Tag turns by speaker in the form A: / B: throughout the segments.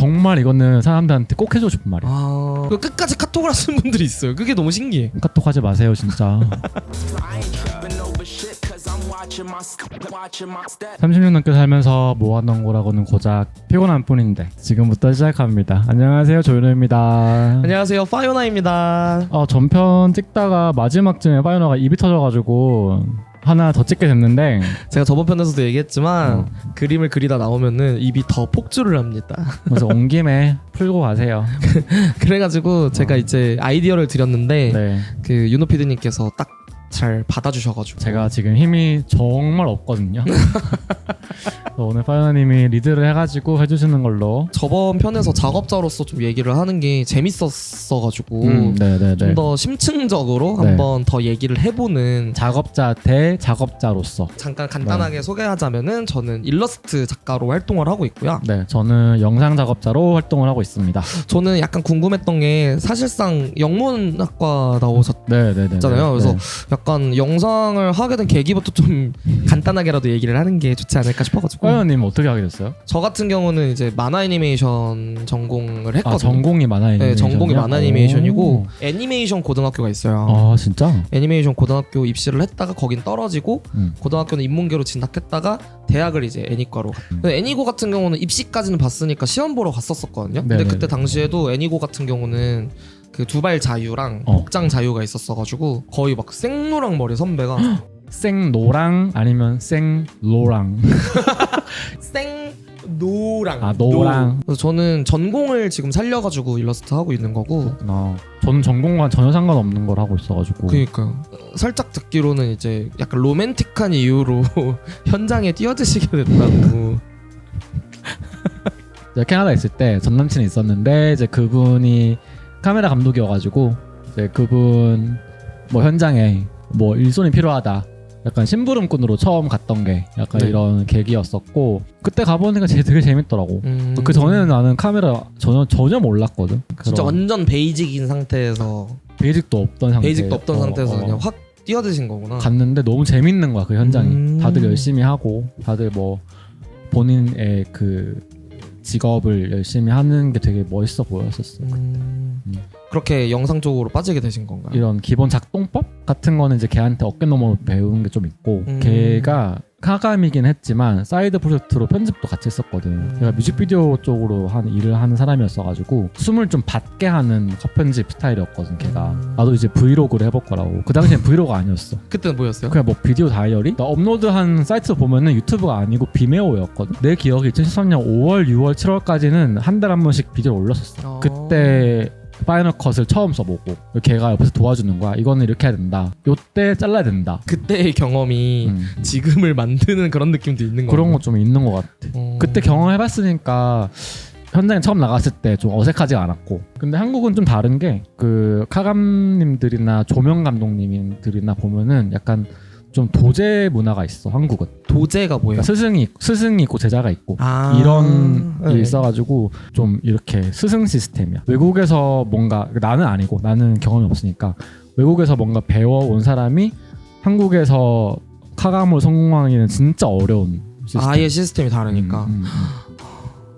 A: 정말 이거는 사람들한테 꼭 해주고 싶은 말이야.
B: 그 끝까지 카톡을 하시는 분들이 있어요. 그게 너무 신기해.
A: 카톡 하지 마세요 진짜. 30년 넘게 살면서 모아놓은 거라고는 고작 피곤한 뿐인데 지금부터 시작합니다. 안녕하세요, 조윤우입니다.
B: 안녕하세요, 파이오나입니다.
A: 전편 찍다가 마지막쯤에 파이오나가 입이 터져가지고 하나 더 찍게 됐는데,
B: 제가 저번 편에서도 얘기했지만 그림을 그리다 나오면은 입이 더 폭주를 합니다.
A: 그래서 온 김에 풀고 가세요.
B: 그래가지고 제가 이제 아이디어를 드렸는데
A: 네,
B: 그 윤호 PD님께서 딱 잘 받아주셔가지고
A: 제가 지금 힘이 정말 없거든요. 그래서 오늘 파이오나님이 리드를 해가지고 해주시는 걸로.
B: 저번 편에서 작업자로서 좀 얘기를 하는 게 재밌었어가지고
A: 네네네.
B: 좀 더 심층적으로
A: 네.
B: 한번 더 얘기를 해보는.
A: 작업자 대 작업자로서.
B: 잠깐 간단하게 소개하자면은 저는 일러스트 작가로 활동을 하고 있고요.
A: 네, 저는 영상 작업자로 활동을 하고 있습니다.
B: 저는 약간 궁금했던 게 사실상 영문학과 나오셨잖아요.
A: 네네네.
B: 그래서 약간 영상을 하게 된 계기부터 좀 간단하게라도 얘기를 하는 게 좋지 않을까 싶어가지고.
A: 파이오나님 어떻게 하게 됐어요?
B: 저 같은 경우는 이제 만화 애니메이션 전공을 했거든요.
A: 전공이 만화 애니메이션.
B: 네, 전공이 만화 애니메이션이고 애니메이션 고등학교가 있어요.
A: 아 진짜?
B: 애니메이션 고등학교 입시를 했다가 거긴 떨어지고 고등학교는 인문계로 진학했다가 대학을 이제 애니과로. 근데 애니고 같은 경우는 입시까지는 봤으니까 시험 보러 갔었거든요. 근데
A: 네네네.
B: 그때 당시에도 애니고 같은 경우는 그 두발 자유랑 복장 자유가 있었어가지고 거의 막 생노랑 머리 선배가
A: 생노랑 아니면 생로랑.
B: 노랑.
A: 노랑.
B: 그래서 저는 전공을 지금 살려가지고 일러스트 하고 있는 거고.
A: 저는 전공과 전혀 상관없는 걸 하고 있어가지고.
B: 그니까요. 살짝 듣기로는 이제 약간 로맨틱한 이유로 현장에 뛰어드시게 됐다고.
A: 제가 캐나다 있을 때 전 남친이 있었는데 이제 그분이 카메라 감독이어가지고 이제 그분 뭐 현장에 뭐 일손이 필요하다. 약간 심부름꾼으로 처음 갔던 게 약간
B: 네.
A: 이런 계기였었고, 그때 가보니까 되게 재밌더라고. 그 전에는 나는 카메라 전혀 몰랐거든.
B: 진짜
A: 그런
B: 완전 베이직인 상태에서
A: 베이직도 없던 상태에서
B: 그냥 확 뛰어드신 거구나.
A: 갔는데 너무 재밌는 거야, 그 현장이. 다들 열심히 하고 다들 뭐 본인의 그 직업을 열심히 하는 게 되게 멋있어 보였었어.
B: 그렇게 영상 쪽으로 빠지게 되신 건가요?
A: 이런 기본 작동법 같은 거는 이제 걔한테 어깨너머 배우는 게 좀 있고, 걔가 카감이긴 했지만 사이드 프로젝트로 편집도 같이 했었거든. 제가 뮤직비디오 쪽으로 한 일을 하는 사람이었어가지고 숨을 좀 받게 하는 컷편집 스타일이었거든 걔가. 나도 이제 브이로그를 해볼 거라고. 그 당시엔 브이로그가 아니었어.
B: 그때는 뭐였어요?
A: 그냥 뭐 비디오 다이어리? 나 업로드한 사이트 보면은 유튜브가 아니고 비메오였거든. 내 기억에 2013년 5월, 6월, 7월까지는 한 달에 한 번씩 비디오를 올렸었어. 그때 파이널 컷을 처음 써보고 걔가 옆에서 도와주는 거야. 이거는 이렇게 해야 된다, 요때 잘라야 된다.
B: 그때의 경험이 지금을 만드는 그런 느낌도 있는 거.
A: 그런 거 좀 있는 것 같아. 그때 경험해봤으니까 현장에 처음 나갔을 때 좀 어색하지가 않았고. 근데 한국은 좀 다른 게 그 카감님들이나 조명 감독님들이나 보면은 약간 좀 도제 문화가 있어, 한국은.
B: 도제가 뭐예요?
A: 그러니까 스승이 있고 제자가 있고 이런 게 있어가지고 좀 이렇게 스승 시스템이야. 외국에서 뭔가, 나는 아니고 나는 경험이 없으니까, 외국에서 뭔가 배워온 사람이 한국에서 카감으로 성공하기는 진짜 어려운 시스템.
B: 아예 시스템이 다르니까.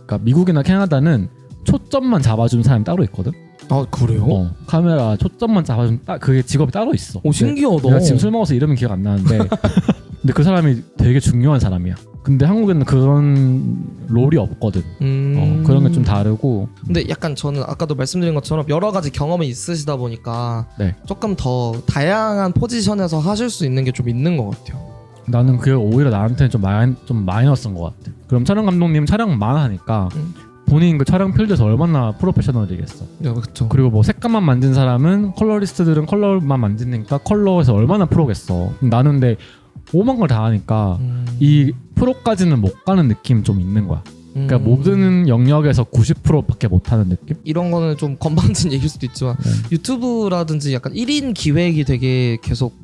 A: 그러니까 미국이나 캐나다는 초점만 잡아준 사람이 따로 있거든.
B: 아 그래요?
A: 카메라 초점만 잡아준 그게 직업이 따로 있어.
B: 오, 신기하다.
A: 내가 지금 술 먹어서 이름은 기억 안 나는데 근데 그 사람이 되게 중요한 사람이야. 근데 한국에는 그런 롤이 없거든. 그런 게 좀 다르고.
B: 근데 약간 저는 아까도 말씀드린 것처럼 여러 가지 경험이 있으시다 보니까
A: 네.
B: 조금 더 다양한 포지션에서 하실 수 있는 게 좀 있는 것 같아요.
A: 나는 그게 오히려 나한테는 좀 마이너스인 것 같아. 그럼 촬영 감독님은 촬영만 하니까 본인 그 촬영 필드에서 얼마나 프로페셔널이겠어.
B: 네, 그렇죠.
A: 그리고 뭐 색감만 만든 사람은, 컬러리스트들은 컬러만 만드니까 컬러에서 얼마나 프로겠어. 나는 근데 오만 걸 다 하니까 이 프로까지는 못 가는 느낌 좀 있는 거야. 그러니까 모든 영역에서 90%밖에 못하는 느낌?
B: 이런 거는 좀 건방진 얘기일 수도 있지만 유튜브라든지 약간 1인 기획이 되게 계속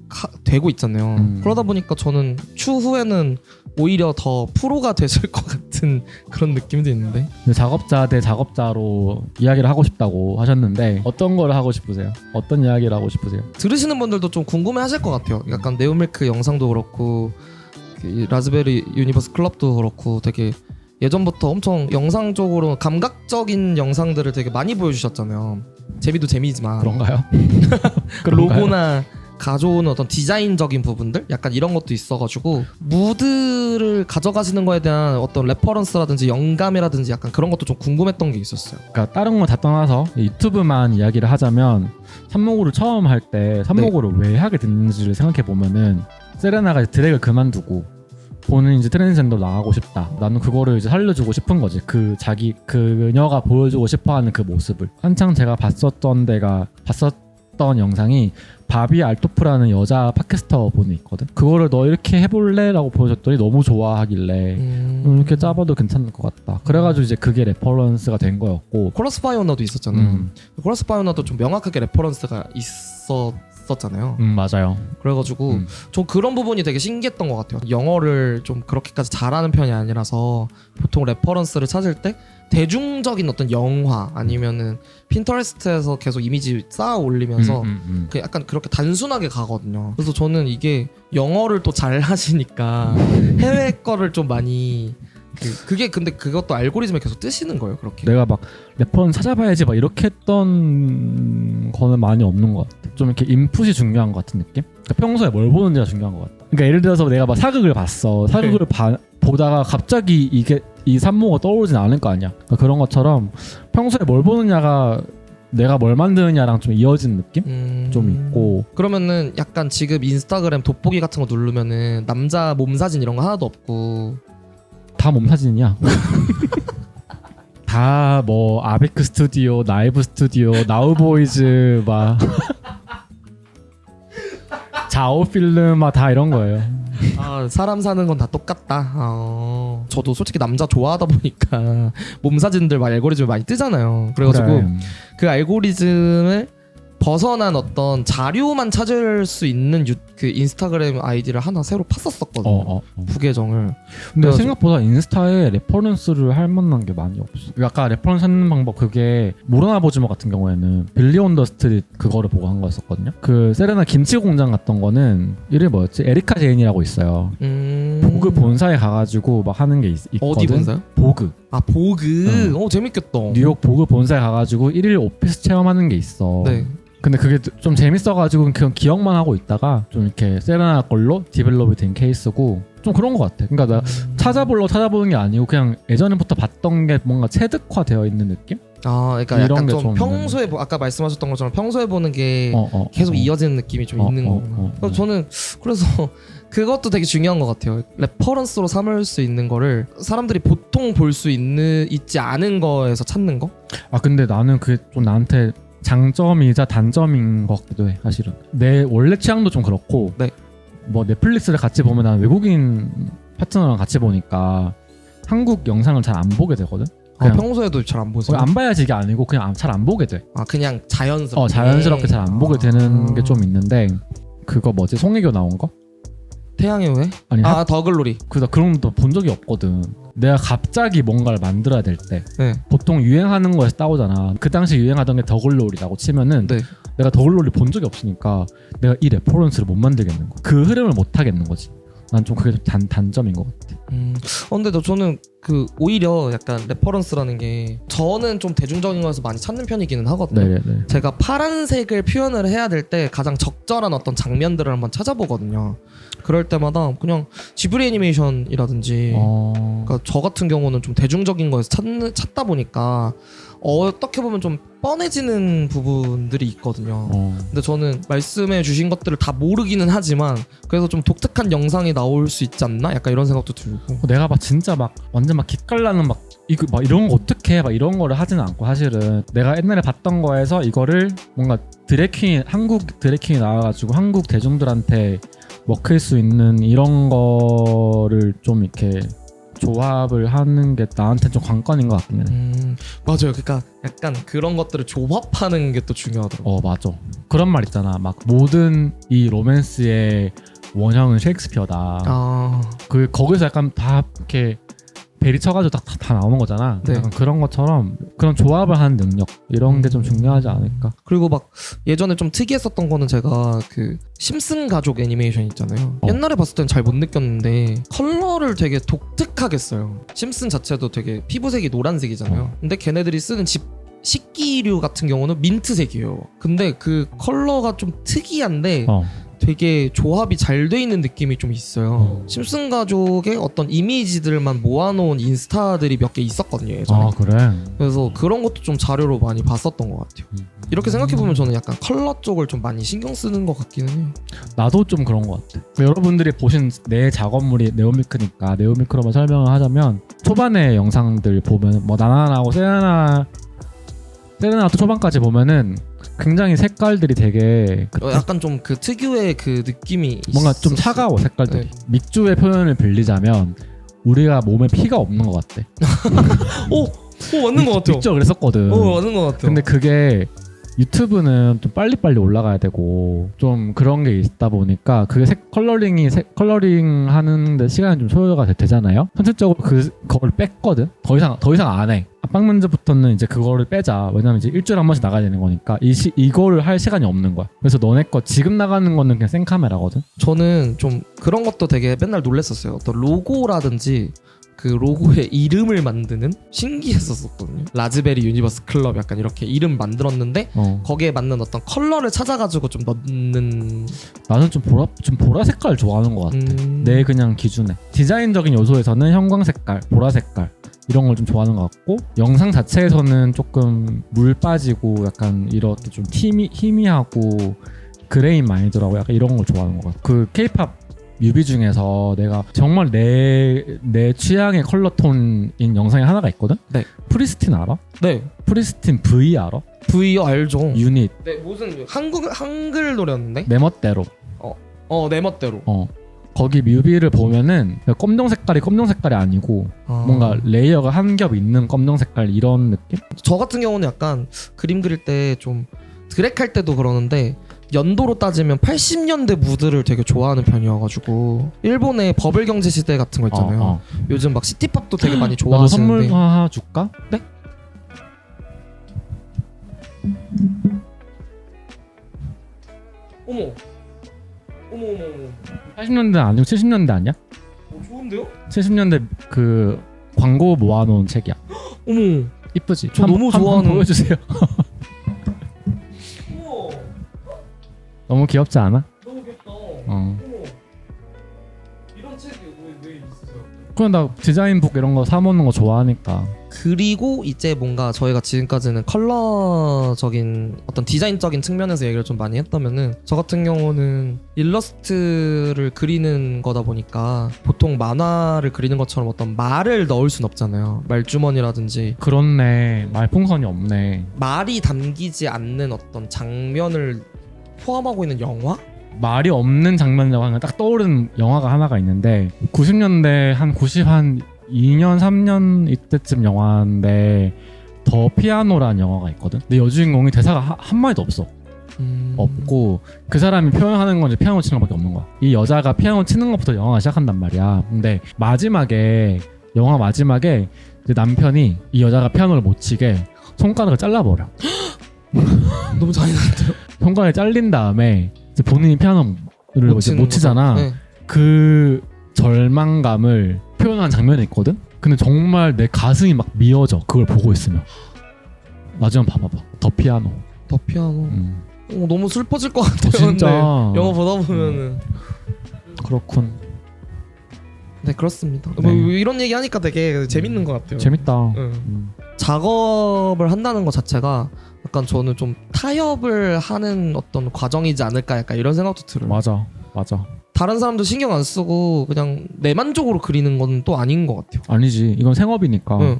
B: 되고 있잖아요. 그러다 보니까 저는 추후에는 오히려 더 프로가 되실 것 같은 그런 느낌도 있는데.
A: 작업자 대 작업자로 이야기를 하고 싶다고 하셨는데 어떤 걸 하고 싶으세요? 어떤 이야기를 하고 싶으세요?
B: 들으시는 분들도 좀 궁금해하실 것 같아요. 약간 네오밀크 영상도 그렇고 라즈베리 유니버스 클럽도 그렇고 되게 예전부터 엄청 영상적으로 감각적인 영상들을 되게 많이 보여주셨잖아요. 재미도 재미지만
A: 그런가요?
B: 로고나 가져오는 어떤 디자인적인 부분들 약간 이런 것도 있어가지고 무드를 가져가시는 거에 대한 어떤 레퍼런스라든지 영감이라든지 약간 그런 것도 좀 궁금했던 게 있었어요.
A: 그러니까 다른 거 다 떠나서 유튜브만 이야기를 하자면 삼모고를 처음 할 때 삼모고를 왜 하게 됐는지를 생각해 보면은 세레나가 드랙을 그만두고 본인 이제 트랜스젠더로 나가고 싶다. 나는 그거를 이제 살려주고 싶은 거지. 그녀가 보여주고 싶어하는 그 모습을. 한창 제가 봤었던 영상이 바비 알토프라는 여자 팟캐스터 분이 있거든. 그거를 너 이렇게 해볼래?라고 보여줬더니 너무 좋아하길래 이렇게 짜봐도 괜찮을 것 같다. 그래가지고 이제 그게 레퍼런스가 된 거였고.
B: 코러스 바이오나도 있었잖아요. 코러스 바이오나도 좀 명확하게 레퍼런스가 있었잖아요.
A: 맞아요.
B: 그래가지고 좀 그런 부분이 되게 신기했던 것 같아요. 영어를 좀 그렇게까지 잘하는 편이 아니라서 보통 레퍼런스를 찾을 때 대중적인 어떤 영화 아니면은 핀터레스트에서 계속 이미지 쌓아 올리면서 그 약간 그렇게 단순하게 가거든요. 그래서 저는 이게 영어를 또 잘 하시니까 해외 거를 좀 많이 그게 근데 그것도 알고리즘에 계속 뜨시는 거예요, 그렇게.
A: 내가 막 레퍼런스 찾아봐야지 막 이렇게 했던 거는 많이 없는 것 같아. 좀 이렇게 인풋이 중요한 것 같은 느낌? 그러니까 평소에 뭘 보는지가 중요한 것 같아. 그러니까 예를 들어서 내가 막 사극을 봤어. 사극을 보다가 갑자기 이게 이 산모가 떠오르진 않을 거 아니야. 그러니까 그런 것처럼 평소에 뭘 보느냐가 내가 뭘 만드느냐랑 좀 이어진 느낌? 좀 있고.
B: 그러면은 약간 지금 인스타그램 돋보기 같은 거 누르면은 남자 몸 사진 이런 거 하나도 없고
A: 다 몸 사진이야. 다 뭐 아베크 스튜디오, 나이브 스튜디오, 나우보이즈 막 자오 필름 막 다 이런 거예요.
B: 아, 사람 사는 건 다 똑같다. 저도 솔직히 남자 좋아하다 보니까 몸 사진들 막 알고리즘이 많이 뜨잖아요. 그래가지고
A: 그래.
B: 그 알고리즘을 벗어난 어떤 자료만 찾을 수 있는 그 인스타그램 아이디를 하나 새로 팠었거든요. 부계정을.
A: 근데 생각보다 인스타에 레퍼런스를 할 만한 게 많이 없어. 아까 레퍼런스 찾는 방법 그게 모로나 보즈머 같은 경우에는 빌리 온 더 스트릿 그거를 보고 한 거였었거든요. 그 세레나 김치 공장 갔던 거는 이름이 뭐였지? 에리카 제인이라고 있어요. 보그 본사에 가가지고 막 하는 게 있거든.
B: 어디 본사요?
A: 보그.
B: 아, 보그. 재밌겠다.
A: 뉴욕 보그 본사에 가가지고 1일 오피스 체험하는 게 있어.
B: 네.
A: 근데 그게 좀 재밌어가지고 그냥 기억만 하고 있다가 좀 이렇게 세레나 걸로 디벨롭이 된 케이스고 좀 그런 것 같아. 그러니까 나 찾아보는 게 아니고 그냥 예전부터 봤던 게 뭔가 체득화되어 있는 느낌?
B: 아, 그러니까
A: 이런
B: 약간 좀
A: 좀
B: 평소에 아까 말씀하셨던 것처럼 평소에 보는 게 계속 이어지는 느낌이 좀 있는 거구나. 그래서 저는 그래서 그것도 되게 중요한 것 같아요. 레퍼런스로 삼을 수 있는 거를 사람들이 보통 볼 수 있지 않은 거에서 찾는 거?
A: 아 근데 나는 그게 좀 나한테 장점이자 단점인 것 같기도 해. 사실은 내 원래 취향도 좀 그렇고
B: 네.
A: 뭐 넷플릭스를 같이 보면 난 외국인 파트너랑 같이 보니까 한국 영상을 잘 안 보게 되거든.
B: 평소에도 잘 안 보세요?
A: 안 봐야지 이게 아니고 그냥 잘 안 보게 돼.
B: 아, 그냥 자연스럽게.
A: 자연스럽게 잘 안 보게 되는 게 좀 있는데 그거 뭐지? 송혜교 나온 거?
B: 태양의 왜?
A: 아니
B: 더글로리.
A: 그래서 그런 거 본 적이 없거든. 내가 갑자기 뭔가를 만들어야 될 때
B: 네.
A: 보통 유행하는 거에서 따오잖아. 그 당시 유행하던 게 더글로리라고 치면은
B: 네.
A: 내가 더글로리 본 적이 없으니까 내가 이 레퍼런스를 못 만들겠는 거야. 그 흐름을 못 하겠는 거지. 난 좀 그게 좀 단점인 것 같아.
B: 근데 저는 오히려 약간 레퍼런스라는 게 저는 좀 대중적인 거에서 많이 찾는 편이기는 하거든요.
A: 네네.
B: 제가 파란색을 표현을 해야 될 때 가장 적절한 어떤 장면들을 한번 찾아보거든요. 그럴 때마다 그냥 지브리 애니메이션이라든지 그러니까 저 같은 경우는 좀 대중적인 거에서 찾다 보니까 어떻게 보면 좀 뻔해지는 부분들이 있거든요. 근데 저는 말씀해 주신 것들을 다 모르기는 하지만 그래서 좀 독특한 영상이 나올 수 있지 않나? 약간 이런 생각도 들고.
A: 내가 막 진짜 막 완전 막 기깔나는 막 이런 거 어떻게 해? 막 이런 거를 하지는 않고 사실은 내가 옛날에 봤던 거에서 이거를 뭔가 한국 드래킹이 나와가지고 한국 대중들한테 먹힐 수 있는 이런 거를 좀 이렇게 조합을 하는 게 나한테 좀 관건인 것 같긴 해.
B: 맞아요. 그러니까 약간 그런 것들을 조합하는 게 또 중요하더라고.
A: 맞아. 그런 말 있잖아. 막 모든 이 로맨스의 원형은 셰익스피어다. 거기서 약간 다 이렇게 베리 쳐가지고 다 나오는 거잖아.
B: 네.
A: 약간 그런 것처럼 그런 조합을 하는 능력 이런 게 좀 중요하지 않을까.
B: 그리고 막 예전에 좀 특이했었던 거는 제가 그 심슨 가족 애니메이션 있잖아요. 옛날에 봤을 땐 잘 못 느꼈는데 컬러를 되게 독특하게 써요. 심슨 자체도 되게 피부색이 노란색이잖아요. 근데 걔네들이 쓰는 식기류 같은 경우는 민트색이에요. 근데 그 컬러가 좀 특이한데 되게 조합이 잘 돼 있는 느낌이 좀 있어요. 심슨 가족의 어떤 이미지들만 모아놓은 인스타들이 몇 개 있었거든요, 예전에.
A: 아, 그래?
B: 그래서 그런 것도 좀 자료로 많이 봤었던 것 같아요. 이렇게 생각해보면 저는 약간 컬러 쪽을 좀 많이 신경 쓰는 것 같기는 해요. 나도
A: 좀 그런 것 같아. 여러분들이 보신 내 작업물이 네오밀크니까 네오밀크로만 설명을 하자면 초반에 영상들 보면 뭐 나나나하고 세레나도 초반까지 보면은 굉장히 색깔들이 되게
B: 약간 좀 그 특유의 그 느낌이
A: 뭔가 좀 차가워 색깔들이.
B: 네.
A: 믹주의 표현을 빌리자면 우리가 몸에 피가 없는 것 같대.
B: 오 맞는 것 같아요.
A: 믹주가 그랬었거든.
B: 맞는 것 같아요.
A: 근데 그게 유튜브는 좀 빨리빨리 올라가야 되고 좀 그런 게 있다 보니까 그게 컬러링 하는데 시간이 좀 소요가 되잖아요. 선택적으로 그걸 뺐거든. 더 이상 안 해. 압박 면접부터는 이제 그거를 빼자. 왜냐면 이제 일주일에 한 번씩 나가야 되는 거니까 이거를 할 시간이 없는 거야. 그래서 너네 거 지금 나가는 거는 그냥 생카메라거든.
B: 저는 좀 그런 것도 되게 맨날 놀랬었어요. 어떤 로고라든지 그 로고의 이름을 만드는 신기했었거든요. 라즈베리 유니버스 클럽 약간 이렇게 이름 만들었는데 거기에 맞는 어떤 컬러를 찾아가지고 좀 넣는.
A: 나는 좀 보라 색깔 좋아하는 것 같아. 내 그냥 기준에 디자인적인 요소에서는 형광 색깔, 보라 색깔 이런 걸 좀 좋아하는 것 같고, 영상 자체에서는 조금 물 빠지고 약간 이렇게 좀 희미하고 그레인 많이 들어가고 약간 이런 걸 좋아하는 것 같아. 그 K-팝 뮤비 중에서 내가 정말 내 취향의 컬러톤인 영상이 하나가 있거든?
B: 네.
A: 프리스틴 알아?
B: 네.
A: 프리스틴 V 알아?
B: V 알죠.
A: 유닛.
B: 네, 무슨 한글 노래였는데?
A: 내 멋대로.
B: 내 멋대로.
A: 거기 뮤비를 보면은 검정 색깔이 아니고 뭔가 레이어가 한 겹 있는 검정 색깔 이런 느낌?
B: 저 같은 경우는 약간 그림 그릴 때 좀 드랙 할 때도 그러는데 연도로 따지면 80년대 무드를 되게 좋아하는 편이어가지고 일본의 버블 경제 시대 같은 거 있잖아요. 요즘 막 시티팝도 되게 많이 좋아하시는데.
A: 나도 선물 하나 줄까?
B: 네? 어머
A: 80년대 아니고 70년대 아니야?
B: 좋은데요?
A: 70년대 그 광고 모아놓은 책이야.
B: 어머
A: 이쁘지?
B: 저 너무 좋아하는.
A: 한번 보여주세요. 너무 귀엽지 않아?
B: 너무 귀엽다.
A: 어머.
B: 이런 책이 왜 있어요?
A: 그럼 나 디자인북 이런 거 사모는 거 좋아하니까.
B: 그리고 이제 뭔가 저희가 지금까지는 컬러적인 어떤 디자인적인 측면에서 얘기를 좀 많이 했다면은, 저 같은 경우는 일러스트를 그리는 거다 보니까 보통 만화를 그리는 것처럼 어떤 말을 넣을 순 없잖아요. 말주머니라든지.
A: 그렇네. 말풍선이 없네.
B: 말이 담기지 않는 어떤 장면을 포함하고 있는 영화?
A: 말이 없는 장면이라고 하면 딱 떠오르는 영화가 하나가 있는데 90년대 한 2년 3년 이때쯤 영화인데 더 피아노라는 영화가 있거든. 근데 여주인공이 대사가 한마디도 없어. 없고 그 사람이 표현하는 건 이제 피아노 치는 것밖에 없는 거야. 이 여자가 피아노 치는 것부터 영화가 시작한단 말이야. 근데 영화 마지막에 이제 남편이 이 여자가 피아노를 못 치게 손가락을 잘라버려.
B: 너무 잔인한데요?
A: 손가락이 잘린 다음에 이제 본인이 피아노를 못 치잖아.
B: 네.
A: 그 절망감을 표현한 장면이 있거든? 근데 정말 내 가슴이 막 미어져. 그걸 보고 있으면. 나중에 봐봐봐. 더 피아노.
B: 너무 슬퍼질 것 같아요.
A: 진짜.
B: 영화 보다 보면은.
A: 그렇군.
B: 네, 그렇습니다.
A: 네.
B: 뭐 이런 얘기 하니까 되게 재밌는 것 같아요.
A: 재밌다.
B: 작업을 한다는 것 자체가 약간 저는 좀 타협을 하는 어떤 과정이지 않을까, 약간 이런 생각도 들어요.
A: 맞아.
B: 다른 사람도 신경 안 쓰고 그냥 내 만족으로 그리는 건 또 아닌 것 같아요.
A: 아니지. 이건 생업이니까.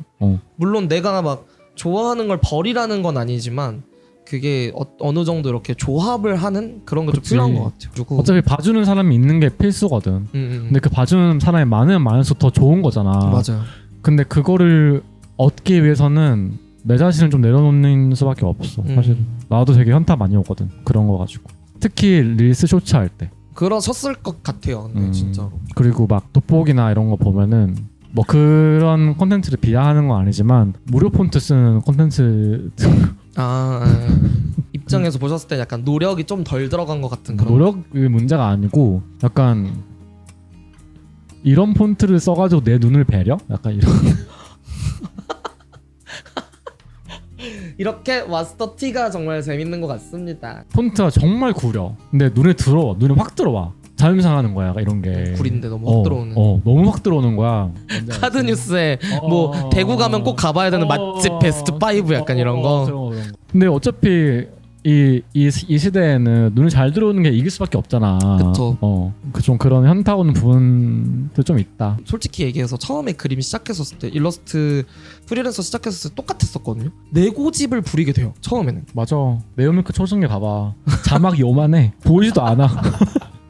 B: 물론 내가 막 좋아하는 걸 버리라는 건 아니지만 그게 어느 정도 이렇게 조합을 하는 그런 게 좀 필요한 것 같아요. 그리고
A: 어차피 봐주는 사람이 있는 게 필수거든. 근데 그 봐주는 사람이 많으면 많을수록 더 좋은 거잖아.
B: 맞아요.
A: 근데 그거를 얻기 위해서는 내 자신을 좀 내려놓는 수밖에 없어. 사실 나도 되게 현타 많이 오거든. 그런 거 가지고. 특히 릴스 쇼츠 할 때.
B: 그러셨을 것 같아요. 근데 진짜로.
A: 그리고 막 돋보기나 이런 거 보면은 뭐 그런 콘텐츠를 비하하는 건 아니지만 무료 폰트 쓰는 콘텐츠
B: 입장에서 보셨을 때 약간 노력이 좀 덜 들어간 것 같은 그런.
A: 노력의 문제가 아니고 약간 이런 폰트를 써가지고 내 눈을 배려? 약간 이런.
B: 이렇게 마스터 T가 정말 재밌는 것 같습니다.
A: 폰트가 정말 구려. 근데 눈에 들어와. 눈에 확 들어와. 자연상하는 거야 이런 게.
B: 구린데 너무 확 들어오는.
A: 너무 확 들어오는 거야.
B: 카드 뉴스에 뭐 대구 가면 꼭 가봐야 되는 맛집 베스트 5 약간 이런 거.
A: 그런 거. 근데 어차피 이 시대에는 눈이 잘 들어오는 게 이길 수밖에 없잖아.
B: 그쵸.
A: 좀 그런 현타 오는 부분도 좀 있다.
B: 솔직히 얘기해서 처음에 그림 시작했었을 때 일러스트 프리랜서 시작했었을 때 똑같았었거든요. 내고집을 부리게 돼요. 처음에는.
A: 맞아. 네오밀크 초승에 봐봐. 자막이 요만해. 보이지도 않아.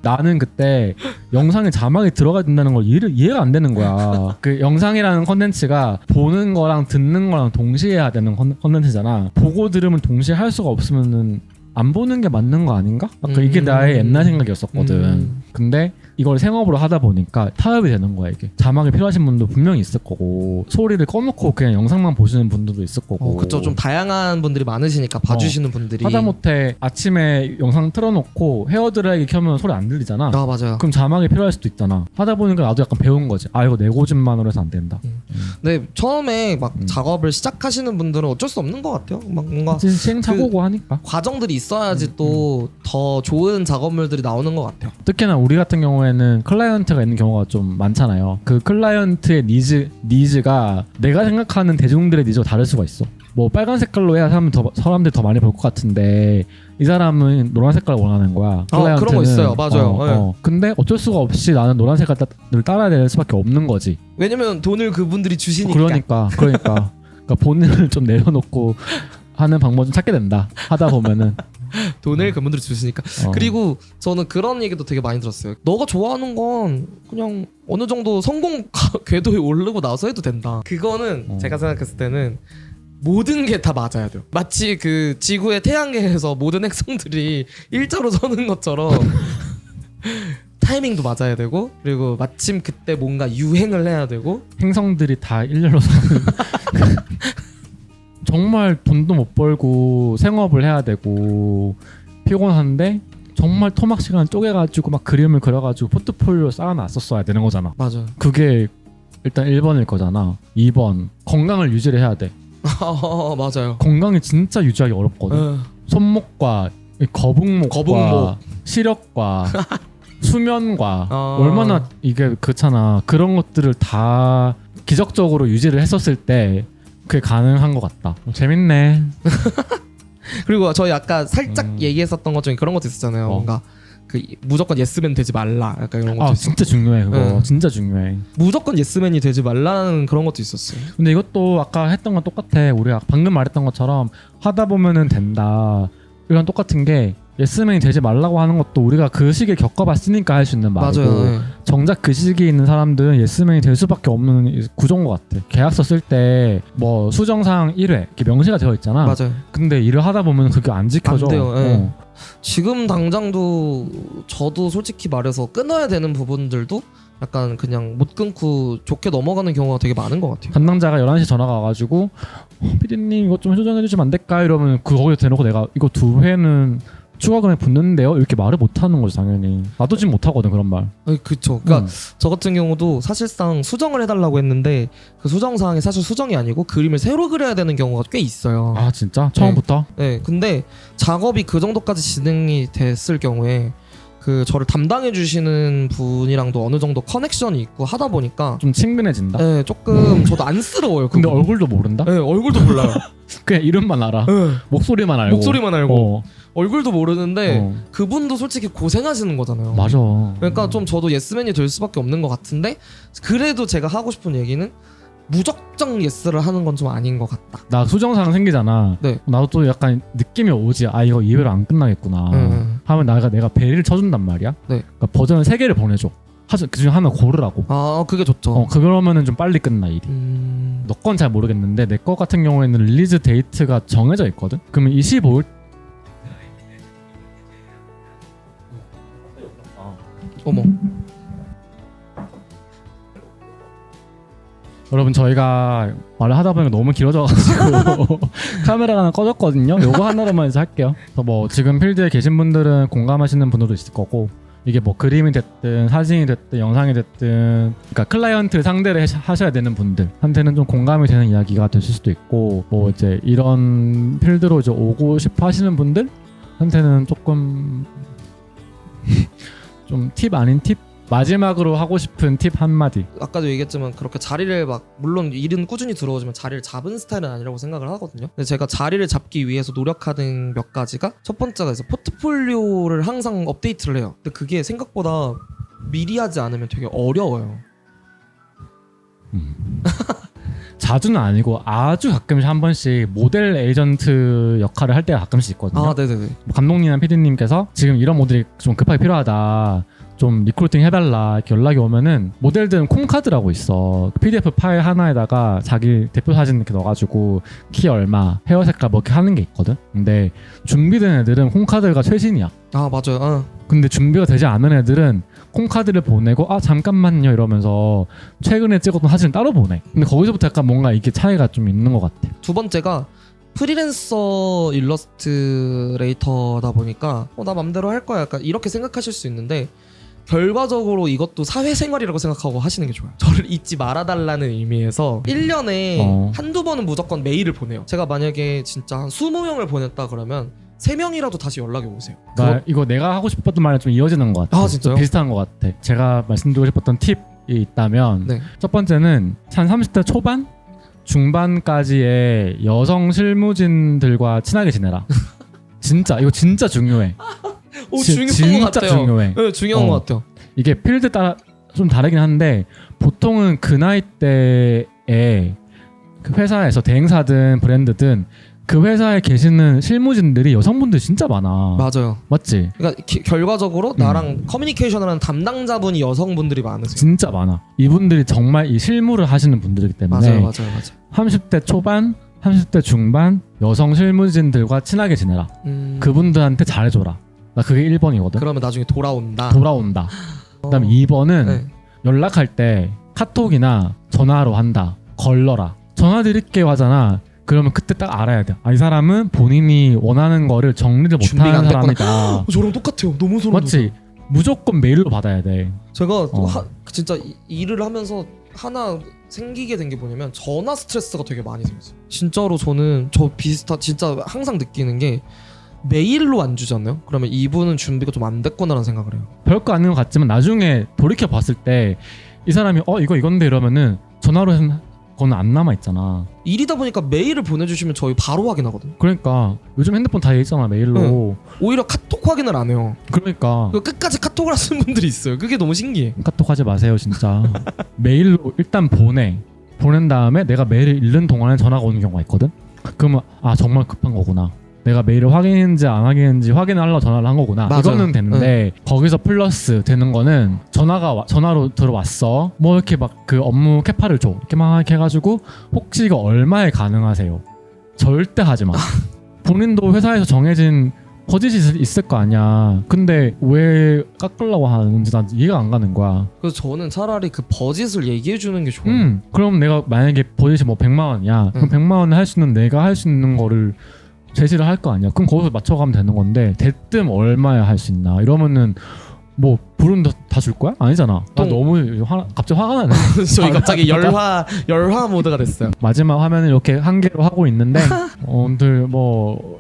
A: 나는 그때 영상에 자막이 들어가야 된다는 걸 이해가 안 되는 거야. 그 영상이라는 컨텐츠가 보는 거랑 듣는 거랑 동시에 해야 되는 컨텐츠잖아. 보고 들으면 동시에 할 수가 없으면은 안 보는 게 맞는 거 아닌가? 이게 나의 옛날 생각이었었거든. 근데 이걸 생업으로 하다 보니까 타협이 되는 거야 이게. 자막이 필요하신 분도 분명히 있을 거고 소리를 꺼놓고 그냥 영상만 보시는 분들도 있을 거고.
B: 그쵸. 좀 다양한 분들이 많으시니까 봐주시는 분들이.
A: 하다못해 아침에 영상 틀어놓고 헤어드라이기 켜면 소리 안 들리잖아.
B: 맞아요.
A: 그럼 자막이 필요할 수도 있잖아. 하다 보니까 나도 약간 배운 거지. 이거 내 고집만으로 해서 안 된다.
B: 근데 처음에 막 작업을 시작하시는 분들은 어쩔 수 없는 것 같아요. 막 뭔가
A: 시행착오고 하니까
B: 과정들이 있어야지 또 더 좋은 작업물들이 나오는 것 같아요.
A: 특히나 우리 같은 경우에는 클라이언트가 있는 경우가 좀 많잖아요. 그 클라이언트의 니즈가 내가 생각하는 대중들의 니즈가 다를 수가 있어. 뭐 빨간 색깔로 해야 사람들이 더 많이 볼 것 같은데 이 사람은 노란 색깔을 원하는 거야. 클라이언트는.
B: 그런 거 있어요. 맞아요. 네.
A: 근데 어쩔 수가 없이 나는 노란 색깔을 따라야 될 수밖에 없는 거지.
B: 왜냐면 돈을 그분들이 주시니까.
A: 그러니까 본인을 좀 내려놓고 하는 방법 좀 찾게 된다. 하다 보면은
B: 돈을 그분들이 주시니까. 그리고 저는 그런 얘기도 되게 많이 들었어요. 너가 좋아하는 건 그냥 어느 정도 성공 궤도에 오르고 나서 해도 된다. 그거는 제가 생각했을 때는 모든 게 다 맞아야 돼요. 마치 그 지구의 태양계에서 모든 행성들이 일자로 서는 것처럼 타이밍도 맞아야 되고, 그리고 마침 그때 뭔가 유행을 해야 되고.
A: 행성들이 다 일렬로 서는 정말 돈도 못 벌고 생업을 해야 되고 피곤한데 정말 토막 시간을 쪼개가지고 막 그림을 그려가지고 포트폴리오 쌓아놨었어야 되는 거잖아.
B: 맞아요.
A: 그게 일단 1번일 거잖아. 2번 건강을 유지를 해야 돼.
B: 맞아요.
A: 건강이 진짜 유지하기 어렵거든. 손목과 거북목과 시력과 수면과 얼마나 이게 그렇잖아. 그런 것들을 다 기적적으로 유지를 했었을 때 그게 가능한 것 같다. 재밌네.
B: 그리고 저희 아까 살짝 얘기했었던 것 중에 그런 것도 있었잖아요. 뭔가 그 무조건 예스맨 되지 말라. 약간 이런 것도 있었고.
A: 진짜 중요해 그거. 진짜 중요해.
B: 무조건 예스맨이 되지 말라는 그런 것도 있었어요.
A: 근데 이것도 아까 했던 건 똑같아. 우리가 방금 말했던 것처럼 하다 보면은 된다. 이건 똑같은 게 예스맨이 되지 말라고 하는 것도 우리가 그 시기에 겪어봤으니까 할 수 있는 말이고.
B: 맞아요.
A: 정작 그 시기에 있는 사람들은 예스맨이 될 수밖에 없는 구조인 것 같아. 계약서 쓸 때 뭐 수정사항 1회 이렇게 명시가 되어 있잖아.
B: 맞아요.
A: 근데 일을 하다 보면 그게 안 지켜져.
B: 안 돼요. 지금 당장도 저도 솔직히 말해서 끊어야 되는 부분들도 약간 그냥 못 끊고 좋게 넘어가는 경우가 되게 많은 것 같아요.
A: 담당자가 11시 전화가 와가지고 피디님 이것 좀 수정해 주시면 안 될까? 이러면 거기에 대놓고 내가 이거 2회는 추가 금액 붙는데요? 이렇게 말을 못하는 거죠. 당연히 나도 지금 못하거든 그런 말.
B: 그쵸. 그러니까 저 같은 경우도 사실상 수정을 해달라고 했는데 그 수정 사항이 사실 수정이 아니고 그림을 새로 그려야 되는 경우가 꽤 있어요.
A: 아 진짜? 처음부터?
B: 네. 근데 작업이 그 정도까지 진행이 됐을 경우에 그 저를 담당해 주시는 분이랑도 어느 정도 커넥션이 있고 하다 보니까
A: 좀 친근해진다?
B: 네, 조금 저도 안쓰러워요.
A: 근데 얼굴도 모른다?
B: 네, 얼굴도 몰라요.
A: 그냥 이름만 알아. 목소리만 알고.
B: 목소리만 알고. 얼굴도 모르는데 그분도 솔직히 고생하시는 거잖아요.
A: 맞아.
B: 그러니까 좀 저도 예스맨이 될 수밖에 없는 것 같은데 그래도 제가 하고 싶은 얘기는 무작정 예스를 하는 건 좀 아닌 것 같다.
A: 나 수정사항 생기잖아.
B: 네.
A: 나도 또 약간 느낌이 오지. 이거 2회로 안 끝나겠구나. 하면 내가 베리를 쳐준단 말이야.
B: 네.
A: 그러니까 버전을 3개를 보내줘. 그중에 하나 고르라고.
B: 그게 좋죠.
A: 그러면은 좀 빨리 끝나 일이. 너 건 잘 모르겠는데 내 거 같은 경우에는 릴리즈 데이트가 정해져 있거든. 그러면 25일
B: 어머.
A: 여러분 저희가 말을 하다 보니까 너무 길어져가지고 카메라가 하나 꺼졌거든요. 요거 하나로만 이제 할게요. 그래서 뭐 지금 필드에 계신 분들은 공감하시는 분들도 있을 거고 이게 뭐 그림이 됐든 사진이 됐든 영상이 됐든 그러니까 클라이언트 상대를 하셔야 되는 분들한테는 좀 공감이 되는 이야기가 되실 수도 있고 뭐 이제 이런 필드로 이제 오고 싶어 하시는 분들한테는 조금 좀 팁 아닌 팁? 마지막으로 하고 싶은 팁 한마디.
B: 아까도 얘기했지만 그렇게 자리를 막 물론 일은 꾸준히 들어오지만 자리를 잡은 스타일은 아니라고 생각을 하거든요. 근데 제가 자리를 잡기 위해서 노력하는 몇 가지가 첫 번째가 이제 포트폴리오를 항상 업데이트를 해요. 근데 그게 생각보다 미리 하지 않으면 되게 어려워요.
A: 자주는 아니고 아주 가끔씩 한 번씩 모델 에이전트 역할을 할 때가 가끔씩 있거든요.
B: 아, 네네네.
A: 감독님이나 PD님께서 지금 이런 모델이 좀 급하게 필요하다. 좀 리크루팅 해달라 이렇게 연락이 오면은 모델들은 콩카드라고 있어. PDF 파일 하나에다가 자기 대표 사진 이렇게 넣어가지고 키 얼마, 헤어 색깔 뭐 이렇게 하는 게 있거든. 근데 준비된 애들은 콩카드가 최신이야.
B: 아, 맞아요.
A: 근데 준비가 되지 않은 애들은 콩카드를 보내고 아 잠깐만요 이러면서 최근에 찍었던 사진을 따로 보내. 근데 거기서부터 약간 뭔가 이게 차이가 좀 있는 것 같아.
B: 두 번째가 프리랜서 일러스트레이터다 보니까 나 맘대로 할 거야 약간 이렇게 생각하실 수 있는데 결과적으로 이것도 사회생활이라고 생각하고 하시는 게 좋아요. 저를 잊지 말아달라는 의미에서 1년에 한두 번은 무조건 메일을 보내요. 제가 만약에 진짜 한 20명을 보냈다 그러면 3명이라도 다시 연락이 오세요.
A: 이거 내가 하고 싶었던 말이랑 좀 이어지는 것 같아.
B: 아, 진짜요?
A: 비슷한 것 같아. 제가 말씀드리고 싶었던 팁이 있다면
B: 네.
A: 첫 번째는 한 30대 초반? 중반까지의 여성 실무진들과 친하게 지내라. 진짜 이거 진짜 중요해.
B: 중요한 것 같아요.
A: 중요해.
B: 네, 중요한 것 같아요.
A: 이게 필드 따라 좀 다르긴 한데 보통은 그 나이대에 그 회사에서 대행사든 브랜드든 그 회사에 계시는 실무진들이 여성분들 진짜 많아.
B: 맞아요.
A: 맞지?
B: 그러니까 결과적으로 나랑 커뮤니케이션을 하는 담당자분이 여성분들이 많으세요.
A: 진짜 많아. 이분들이 정말 이 실무를 하시는 분들이기 때문에
B: 맞아요.
A: 30대 초반, 30대 중반 여성 실무진들과 친하게 지내라. 그분들한테 잘해줘라. 나 그게 1번이거든.
B: 그러면 나중에 돌아온다.
A: 그다음에 2번은
B: 네.
A: 연락할 때 카톡이나 전화로 한다. 걸러라. 전화 드릴게요 하잖아. 그러면 그때 딱 알아야 돼. 이 사람은 본인이 원하는 거를 정리를 못하는 사람이다.
B: 저랑 똑같아요. 너무 소름 돋아.
A: 맞지? 무조건 메일로 받아야 돼.
B: 제가 진짜 일을 하면서 하나 생기게 된 게 뭐냐면 전화 스트레스가 되게 많이 생겼어요. 진짜로 저는 진짜 항상 느끼는 게 메일로 안 주잖아요. 그러면 이분은 준비가 좀 안 됐구나라는 생각을 해요.
A: 별거 아닌 것 같지만 나중에 돌이켜 봤을 때 이 사람이 이건데 이러면은 전화로 해서 그건 안 남아 있잖아.
B: 일이다 보니까 메일을 보내주시면 저희 바로 확인하거든요.
A: 그러니까 요즘 핸드폰 다 있잖아 메일로.
B: 오히려 카톡 확인을 안 해요.
A: 그러니까
B: 끝까지 카톡을 하시는 분들이 있어요. 그게 너무 신기해.
A: 카톡 하지 마세요 진짜. 메일로 일단 보낸 다음에 내가 메일을 읽는 동안에 전화가 오는 경우가 있거든. 그러면 정말 급한 거구나. 내가 메일을 확인했는지 안 확인했는지 확인을 하려고 전화를 한 거구나.
B: 맞아요.
A: 이거는 되는데 거기서 플러스 되는 거는 전화로 들어왔어. 뭐 이렇게 막 그 업무 캐파를 줘. 이렇게 막 이렇게 해가지고 혹시 이거 얼마에 가능하세요? 절대 하지 마. 본인도 회사에서 정해진 버짓이 있을 거 아니야. 근데 왜 깎으려고 하는지 난 이해가 안 가는 거야.
B: 그래서 저는 차라리 그 버짓을 얘기해 주는 게 좋아요.
A: 그럼 내가 만약에 버짓이 뭐 100만 원이야. 그럼 100만 원을 할 수 있는 내가 할 수 있는 거를 제시를 할 거 아니야. 그럼 거기서 맞춰가면 되는 건데 대뜸 얼마에 할 수 있나 이러면은 뭐 불은 다 줄 거야? 아니잖아. 나 너무 갑자기 화가 나네.
B: 저희 갑자기 열화 모드가 됐어요.
A: 마지막 화면을 이렇게 한 개로 하고 있는데 오늘 뭐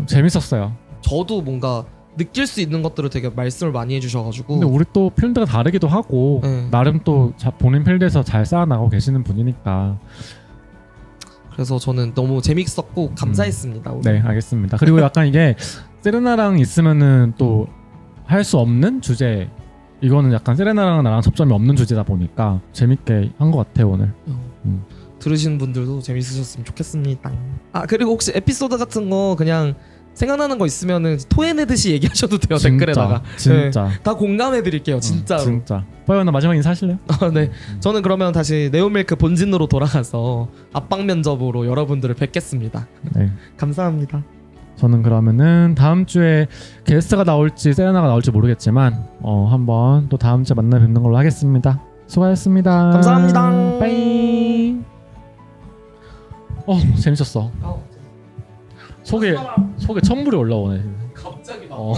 A: 재밌었어요.
B: 저도 뭔가 느낄 수 있는 것들을 되게 말씀을 많이 해주셔가지고.
A: 근데 우리 또 필드가 다르기도 하고 나름 또 본인 필드에서 잘 쌓아나가고 계시는 분이니까.
B: 그래서 저는 너무 재밌었고 감사했습니다. 오늘.
A: 네, 알겠습니다. 그리고 약간 이게 세레나랑 있으면은 또 할 수 없는 주제. 이거는 약간 세레나랑 나랑 접점이 없는 주제다 보니까 재밌게 한 것 같아요 오늘.
B: 들으시는 분들도 재밌으셨으면 좋겠습니다. 그리고 혹시 에피소드 같은 거 그냥 생각나는 거 있으면은 토해내듯이 얘기하셔도 돼요.
A: 진짜,
B: 댓글에다가.
A: 진짜.
B: 네, 다 공감해드릴게요. 진짜로.
A: 진짜. 빠이나 마지막 인사하실래요?
B: 네. 저는 그러면 다시 네오밀크 본진으로 돌아가서 압박 면접으로 여러분들을 뵙겠습니다.
A: 네.
B: 감사합니다.
A: 저는 그러면은 다음 주에 게스트가 나올지 세레나가 나올지 모르겠지만 한번 또 다음 주에 만나 뵙는 걸로 하겠습니다. 수고하셨습니다.
B: 감사합니다.
A: 빠이. 재밌었어. 속에 천물이 올라오네.
B: 갑자기
A: 어.